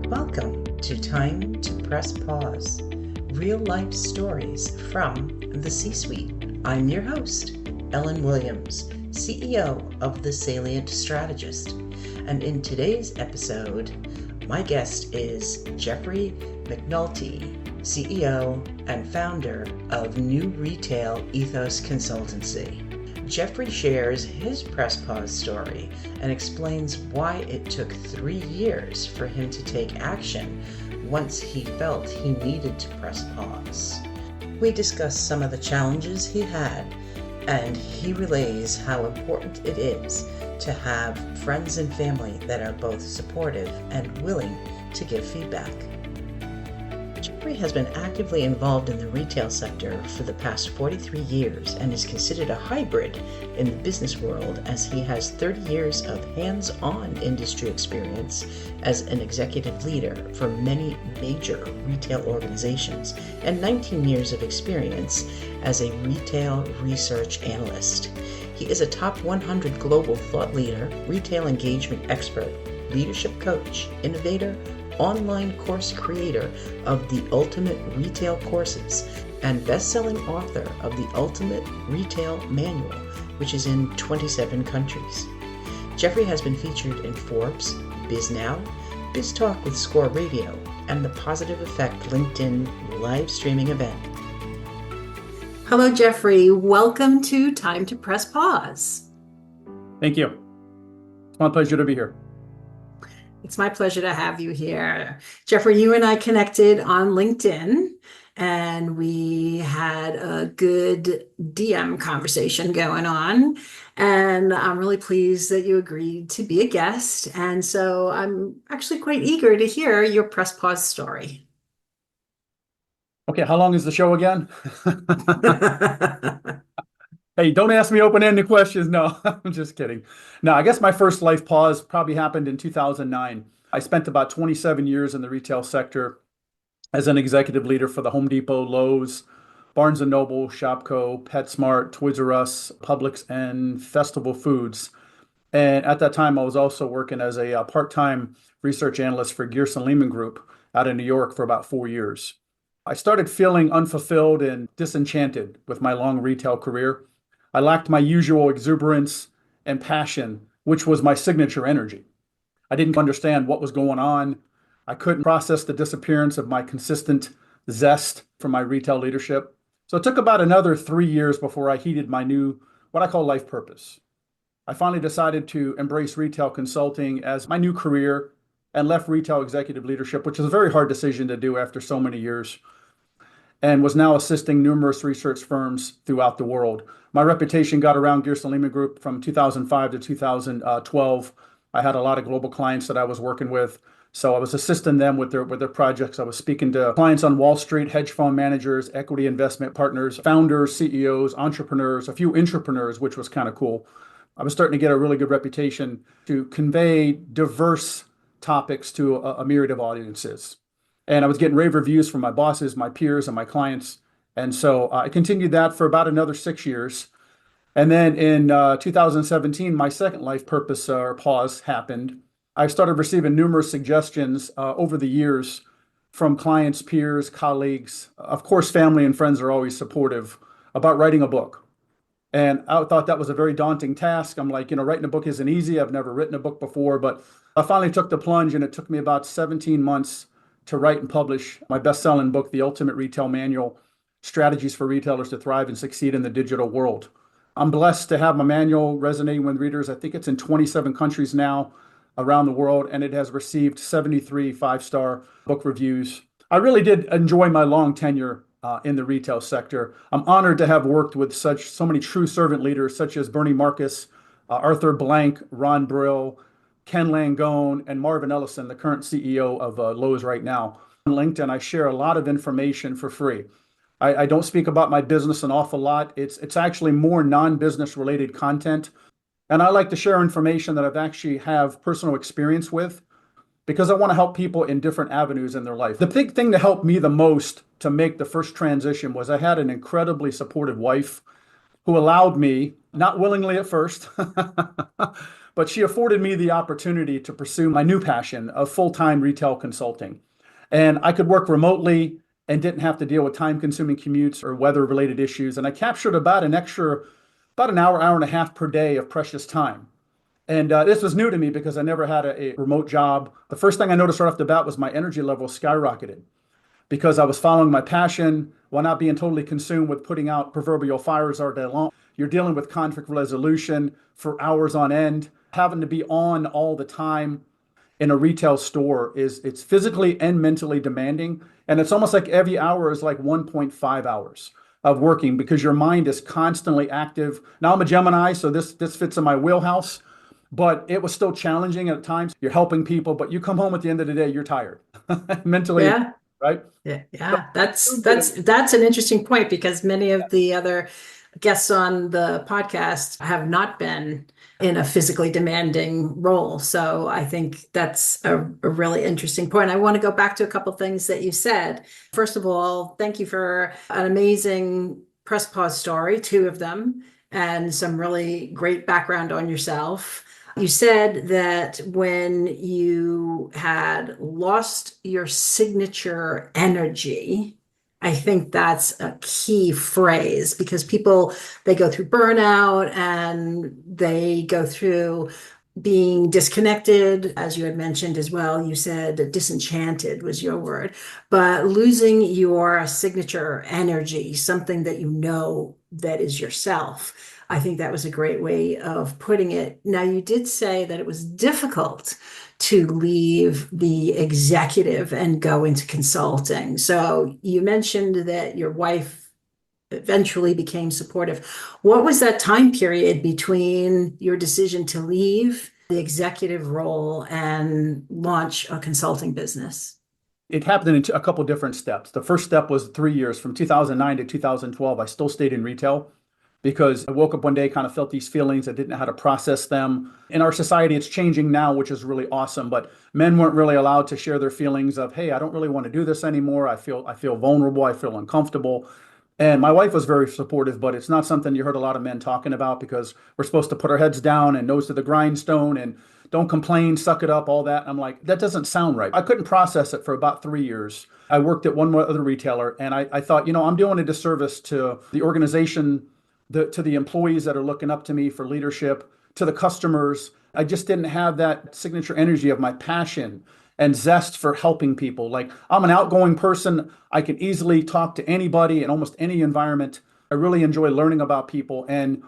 Welcome to Time to Press Pause, real life stories from the C-suite. I'm your host, Ellen Williams, CEO of The Salient Strategist. And in today's episode, my guest is Jeffrey McNulty, CEO and founder of New Retail Ethos Consultancy. Jeffrey shares his press pause story and explains why it took 3 years for him to take action once he felt he needed to press pause. We discuss some of the challenges he had, and he relays how important it is to have friends and family that are both supportive and willing to give feedback. Jeffrey has been actively involved in the retail sector for the past 43 years and is considered a hybrid in the business world, as he has 30 years of hands-on industry experience as an executive leader for many major retail organizations and 19 years of experience as a retail research analyst. He is a top 100 global thought leader, retail engagement expert, leadership coach, innovator, online course creator of the Ultimate Retail Courses, and best-selling author of the Ultimate Retail Manual, which is in 27 countries. Jeffrey has been featured in Forbes, BizNow, BizTalk with Score Radio, and the Positive Effect LinkedIn live streaming event. Hello, Jeffrey. Welcome to Time to Press Pause. Thank you. It's my pleasure to be here. It's my pleasure to have you here. Jeffrey, you and I connected on LinkedIn, and we had a good DM conversation going on. And I'm really pleased that you agreed to be a guest. And so I'm actually quite eager to hear your press pause story. Okay, how long is the show again? Hey, don't ask me open-ended questions. No, I'm just kidding. No, I guess my first life pause probably happened in 2009. I spent about 27 years in the retail sector as an executive leader for the Home Depot, Lowe's, Barnes & Noble, Shopko, PetSmart, Toys R Us, Publix, and Festival Foods. And at that time, I was also working as a part-time research analyst for Gearson Lehman Group out in New York for about 4 years. I started feeling unfulfilled and disenchanted with my long retail career. I lacked my usual exuberance and passion, which was my signature energy. I didn't understand what was going on. I couldn't process the disappearance of my consistent zest from my retail leadership. So it took about another 3 years before I heeded my new, what I call life purpose. I finally decided to embrace retail consulting as my new career and left retail executive leadership, which is a very hard decision to do after so many years, and was now assisting numerous research firms throughout the world. My reputation got around Gearson Lehman Group from 2005 to 2012. I had a lot of global clients that I was working with, so I was assisting them with their projects. I was speaking to clients on Wall Street, hedge fund managers, equity investment partners, founders, CEOs, entrepreneurs, a few intrapreneurs, which was kind of cool. I was starting to get a really good reputation to convey diverse topics to a myriad of audiences. And I was getting rave reviews from my bosses, my peers, and my clients. And so I continued that for about another 6 years. And then in 2017, my second life purpose or pause happened. I started receiving numerous suggestions over the years from clients, peers, colleagues. Of course, family and friends are always supportive about writing a book. And I thought that was a very daunting task. I'm like, writing a book isn't easy. I've never written a book before, but I finally took the plunge, and it took me about 17 months to write and publish my best-selling book, The Ultimate Retail Manual, Strategies for Retailers to Thrive and Succeed in the Digital World. I'm blessed to have my manual resonating with readers. I think it's in 27 countries now around the world, and it has received 73 five-star book reviews. I really did enjoy my long tenure in the retail sector. I'm honored to have worked with so many true servant leaders, such as Bernie Marcus, Arthur Blank, Ron Brill, Ken Langone, and Marvin Ellison, the current CEO of Lowe's right now. On LinkedIn, I share a lot of information for free. I don't speak about my business an awful lot. It's actually more non-business related content. And I like to share information that I've actually have personal experience with, because I want to help people in different avenues in their life. The big thing that helped me the most to make the first transition was I had an incredibly supportive wife who allowed me, not willingly at first, but she afforded me the opportunity to pursue my new passion of full-time retail consulting. And I could work remotely and didn't have to deal with time-consuming commutes or weather-related issues. And I captured about an hour, hour and a half per day of precious time. And this was new to me because I never had a remote job. The first thing I noticed right off the bat was my energy level skyrocketed because I was following my passion while not being totally consumed with putting out proverbial fires all day long. You're dealing with conflict resolution for hours on end, having to be on all the time in a retail store it's physically and mentally demanding. And it's almost like every hour is like 1.5 hours of working because your mind is constantly active. Now I'm a Gemini, so this fits in my wheelhouse, but it was still challenging at times. You're helping people, but you come home at the end of the day, you're tired mentally, Yeah. right? Yeah. That's an interesting point because many of the other guests on the podcast have not been in a physically demanding role. So I think that's a really interesting point. I want to go back to a couple of things that you said. First of all, thank you for an amazing press pause story, 2 of them, and some really great background on yourself. You said that when you had lost your signature energy, I think that's a key phrase because people, they go through burnout and they go through being disconnected, as you had mentioned as well. You said disenchanted was your word, but losing your signature energy, something that you know that is yourself. I think that was a great way of putting it. Now, you did say that it was difficult to leave the executive and go into consulting. So you mentioned that your wife eventually became supportive. What was that time period between your decision to leave the executive role and launch a consulting business? It happened in a couple different steps. The first step was 3 years, from 2009 to 2012. I still stayed in retail because I woke up one day, kind of felt these feelings. I didn't know how to process them. In our society, it's changing now, which is really awesome. But men weren't really allowed to share their feelings of, hey, I don't really want to do this anymore. I feel vulnerable. I feel uncomfortable. And my wife was very supportive, but it's not something you heard a lot of men talking about because we're supposed to put our heads down and nose to the grindstone and don't complain, suck it up, all that. I'm like, that doesn't sound right. I couldn't process it for about 3 years. I worked at one other retailer and I thought, I'm doing a disservice to the organization, to the employees that are looking up to me for leadership, to the customers. I just didn't have that signature energy of my passion and zest for helping people. Like, I'm an outgoing person. I can easily talk to anybody in almost any environment. I really enjoy learning about people. And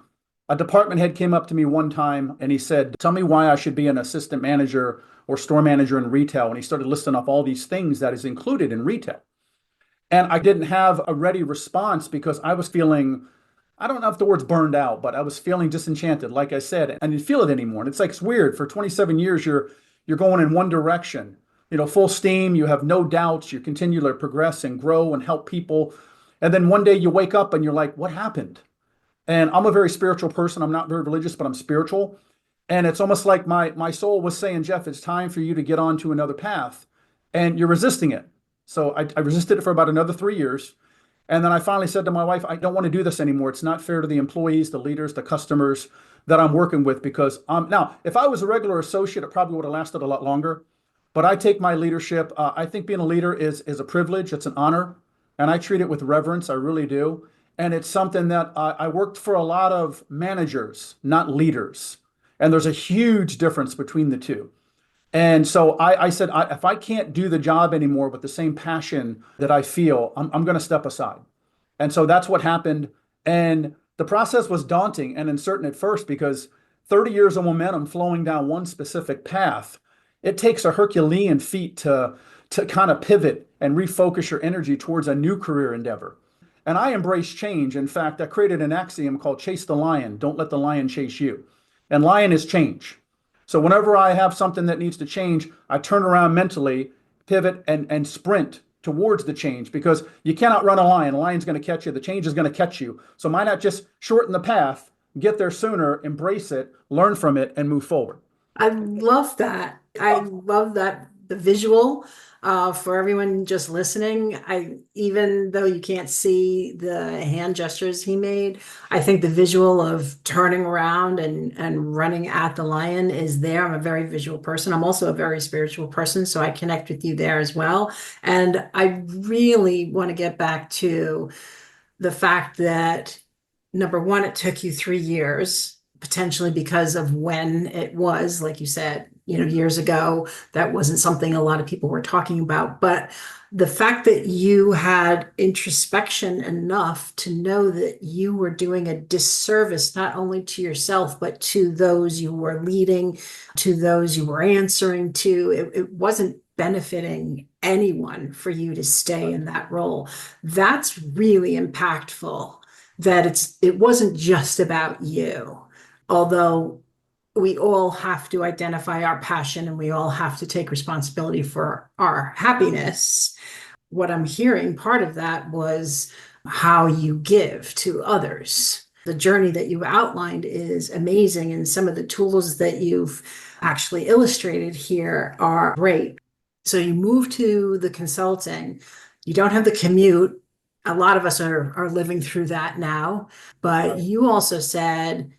a department head came up to me one time and he said, tell me why I should be an assistant manager or store manager in retail. And he started listing off all these things that is included in retail. And I didn't have a ready response because I was feeling, I don't know if the word's burned out, but I was feeling disenchanted, like I said, and I didn't feel it anymore. And it's like, it's weird. For 27 years, you're going in one direction, full steam. You have no doubts. You continue to progress and grow and help people. And then one day you wake up and you're like, what happened? And I'm a very spiritual person. I'm not very religious, but I'm spiritual. And it's almost like my soul was saying, Jeff, it's time for you to get on to another path. And you're resisting it. So I resisted it for about another 3 years. And then I finally said to my wife, I don't want to do this anymore. It's not fair to the employees, the leaders, the customers that I'm working with because now, if I was a regular associate, it probably would have lasted a lot longer. But I take my leadership. I think being a leader is a privilege. It's an honor. And I treat it with reverence. I really do. And it's something that I worked for a lot of managers, not leaders. And there's a huge difference between the two. And so I said, if I can't do the job anymore with the same passion that I feel, I'm going to step aside. And so that's what happened. And the process was daunting and uncertain at first because 30 years of momentum flowing down one specific path, it takes a Herculean feat to kind of pivot and refocus your energy towards a new career endeavor. And I embrace change. In fact, I created an axiom called chase the lion. Don't let the lion chase you. And lion is change. So whenever I have something that needs to change, I turn around mentally, pivot, and sprint towards the change because you cannot run a lion. A lion's going to catch you. The change is going to catch you. So why not just shorten the path, get there sooner, embrace it, learn from it, and move forward. I love that. I love that the visual for everyone just listening. Even though you can't see the hand gestures he made, I think the visual of turning around and running at the lion is there. I'm a very visual person. I'm also a very spiritual person, so I connect with you there as well. And I really want to get back to the fact that, number one, it took you 3 years, potentially because of when it was, like you said, years ago, that wasn't something a lot of people were talking about. But the fact that you had introspection enough to know that you were doing a disservice, not only to yourself, but to those you were leading, to those you were answering to, it wasn't benefiting anyone for you to stay in that role. That's really impactful, that it wasn't just about you. Although we all have to identify our passion and we all have to take responsibility for our happiness. What I'm hearing, part of that was how you give to others. The journey that you outlined is amazing, and some of the tools that you've actually illustrated here are great. So you move to the consulting, you don't have the commute. A lot of us are living through that now, but you also said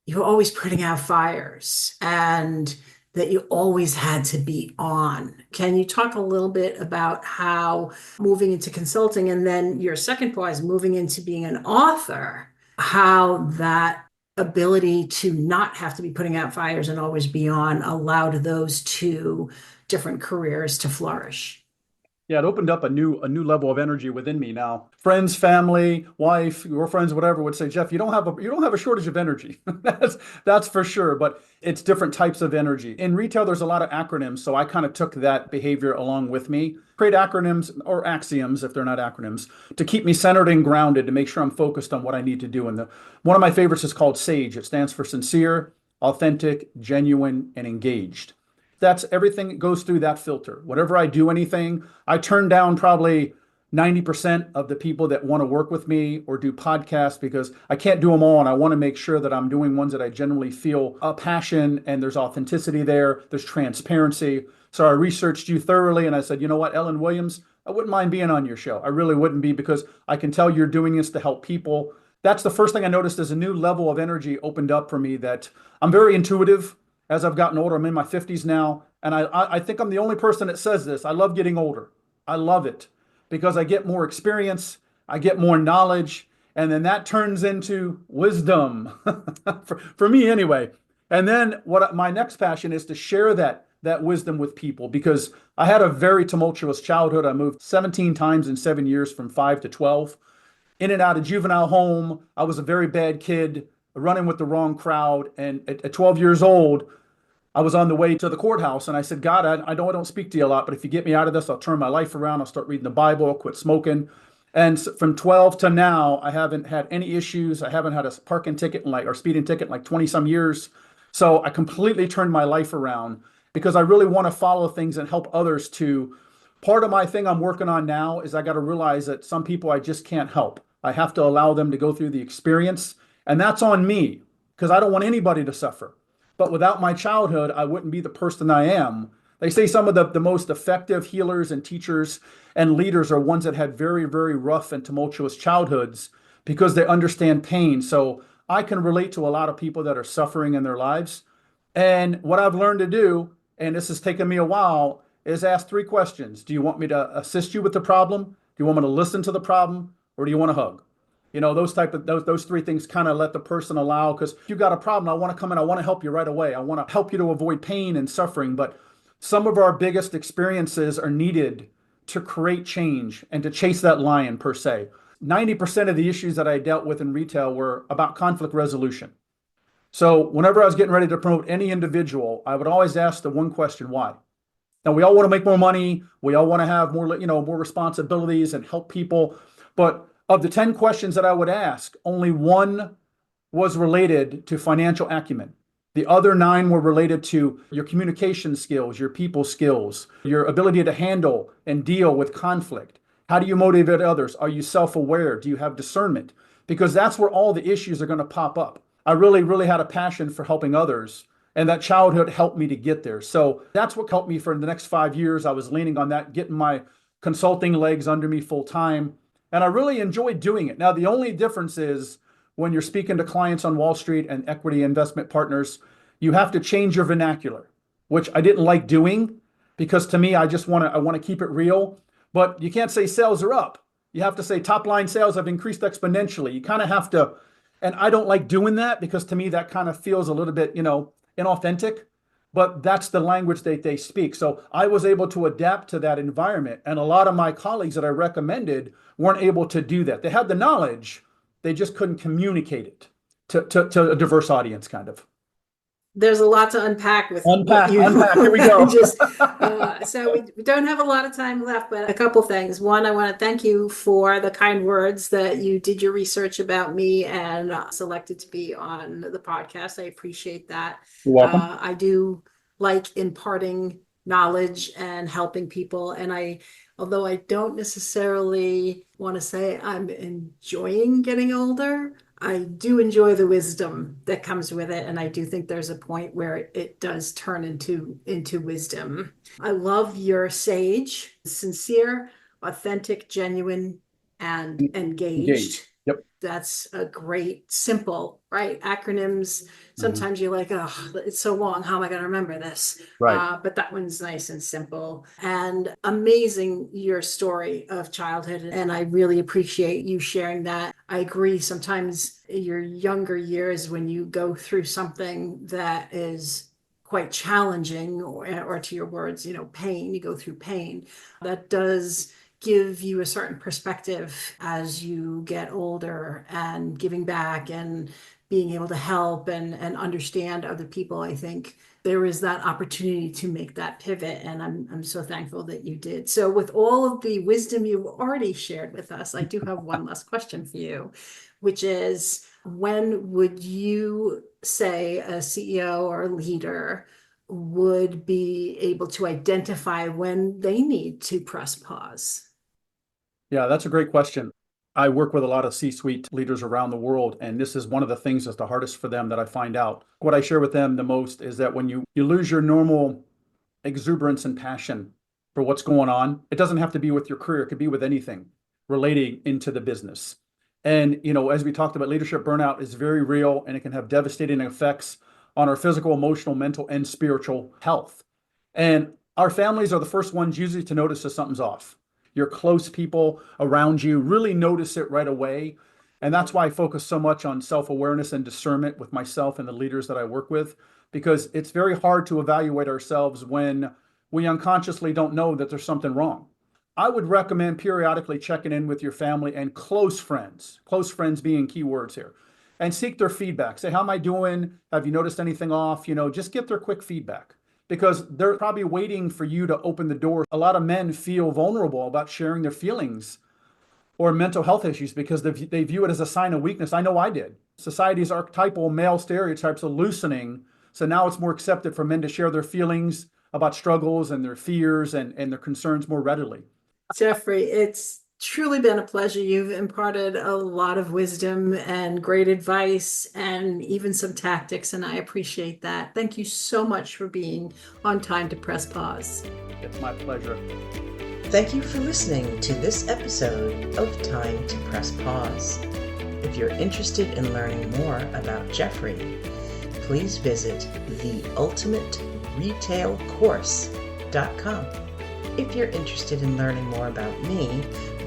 you were always putting out fires and that you always had to be on. Can you talk a little bit about how moving into consulting, and then your second point is moving into being an author, how that ability to not have to be putting out fires and always be on allowed those two different careers to flourish? Yeah, it opened up a new level of energy within me now. Friends, family, wife, your friends, whatever, would say, Jeff, you don't have a shortage of energy. That's for sure. But it's different types of energy. In retail, there's a lot of acronyms, so I kind of took that behavior along with me. Create acronyms or axioms, if they're not acronyms, to keep me centered and grounded, to make sure I'm focused on what I need to do. And one of my favorites is called SAGE. It stands for sincere, authentic, genuine, and engaged. That's everything that goes through that filter. Whenever I do anything, I turn down probably 90% of the people that want to work with me or do podcasts, because I can't do them all. And I want to make sure that I'm doing ones that I genuinely feel a passion and there's authenticity there. There's transparency. So I researched you thoroughly and I said, you know what, Ellen Williams, I wouldn't mind being on your show. I really wouldn't be, because I can tell you're doing this to help people. That's the first thing I noticed, is a new level of energy opened up for me, that I'm very intuitive. As I've gotten older, I'm in my 50s now, and I think I'm the only person that says this. I love getting older. I love it because I get more experience, I get more knowledge, and then that turns into wisdom for me anyway. And then my next passion is to share that wisdom with people, because I had a very tumultuous childhood. I moved 17 times in 7 years from 5 to 12, in and out of juvenile home. I was a very bad kid, running with the wrong crowd. And at 12 years old, I was on the way to the courthouse, and I said, God, I know I don't speak to you a lot, but if you get me out of this, I'll turn my life around. I'll start reading the Bible, I'll quit smoking. And from 12 to now, I haven't had any issues. I haven't had a parking ticket or speeding ticket in like 20 some years. So I completely turned my life around, because I really want to follow things and help others too. Part of my thing I'm working on now is I got to realize that some people I just can't help. I have to allow them to go through the experience. And that's on me, because I don't want anybody to suffer. But without my childhood, I wouldn't be the person I am. They say some of the most effective healers and teachers and leaders are ones that had very, very rough and tumultuous childhoods, because they understand pain. So I can relate to a lot of people that are suffering in their lives. And what I've learned to do, and this has taken me a while, is ask 3 questions. Do you want me to assist you with the problem? Do you want me to listen to the problem? Or do you want a hug? Those 3 things kind of let the person allow, because if you've got a problem, I want to come in, I want to help you right away. I want to help you to avoid pain and suffering. But some of our biggest experiences are needed to create change and to chase that lion, per se. 90% of the issues that I dealt with in retail were about conflict resolution. So whenever I was getting ready to promote any individual, I would always ask the one question, why? Now, we all want to make more money. We all want to have more responsibilities and help people. But of the 10 questions that I would ask, only 1 was related to financial acumen. The other 9 were related to your communication skills, your people skills, your ability to handle and deal with conflict. How do you motivate others? Are you self-aware? Do you have discernment? Because that's where all the issues are going to pop up. I really, really had a passion for helping others. And that childhood helped me to get there. So that's what helped me for the next 5 years. I was leaning on that, getting my consulting legs under me full time. And I really enjoyed doing it. Now, the only difference is when you're speaking to clients on Wall Street and equity investment partners, you have to change your vernacular, which I didn't like doing because to me, I want to keep it real. But you can't say sales are up. You have to say top line sales have increased exponentially. You kind of have to, and I don't like doing that because to me, that kind of feels a little bit, inauthentic. But that's the language that they speak. So I was able to adapt to that environment. And a lot of my colleagues that I recommended weren't able to do that. They had the knowledge, they just couldn't communicate it to a diverse audience, kind of. There's a lot to unpack with unpack. Here we go. So we don't have a lot of time left, but a couple things. One, I want to thank you for the kind words that you did your research about me and selected to be on the podcast. I appreciate that. You're welcome. I do like imparting knowledge and helping people. And although I don't necessarily want to say I'm enjoying getting older, I do enjoy the wisdom that comes with it. And I do think there's a point where it does turn into wisdom. I love your sage, sincere, authentic, genuine, and engaged. Yep. That's a great, simple, right? Acronyms. Sometimes you're like, oh, it's so long. How am I going to remember this? Right. But that one's nice and simple. And amazing, your story of childhood. And I really appreciate you sharing that. I agree. Sometimes your younger years, when you go through something that is quite challenging, or to your words, pain, you go through pain, that does give you a certain perspective as you get older, and giving back and being able to help and understand other people. I think there is that opportunity to make that pivot, and I'm so thankful that you did. So with all of the wisdom you've already shared with us, I do have one last question for you, which is, when would you say a CEO or a leader would be able to identify when they need to press pause? Yeah, that's a great question. I work with a lot of C-suite leaders around the world, and this is one of the things that's the hardest for them that I find out. What I share with them the most is that when you lose your normal exuberance and passion for what's going on, it doesn't have to be with your career. It could be with anything relating into the business. And, as we talked about, leadership burnout is very real, and it can have devastating effects on our physical, emotional, mental, and spiritual health. And our families are the first ones usually to notice that something's off. Your close people around you really notice it right away. And that's why I focus so much on self-awareness and discernment with myself and the leaders that I work with, because it's very hard to evaluate ourselves when we unconsciously don't know that there's something wrong. I would recommend periodically checking in with your family and close friends being key words here, and seek their feedback. Say, how am I doing? Have you noticed anything off? Just get their quick feedback, because they're probably waiting for you to open the door. A lot of men feel vulnerable about sharing their feelings or mental health issues because they view it as a sign of weakness. I know I did. Society's archetypal male stereotypes are loosening. So now it's more accepted for men to share their feelings about struggles and their fears and their concerns more readily. Jeffrey, it's truly been a pleasure. You've imparted a lot of wisdom and great advice and even some tactics, and I appreciate that. Thank you so much for being on Time to Press Pause. It's my pleasure. Thank you for listening to this episode of Time to Press Pause. If you're interested in learning more about Jeffrey, please visit theultimateretailcourse.com. If you're interested in learning more about me,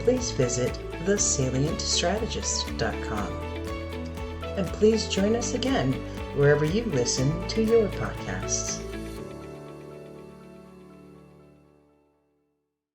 please visit thesalientstrategist.com. And please join us again wherever you listen to your podcasts.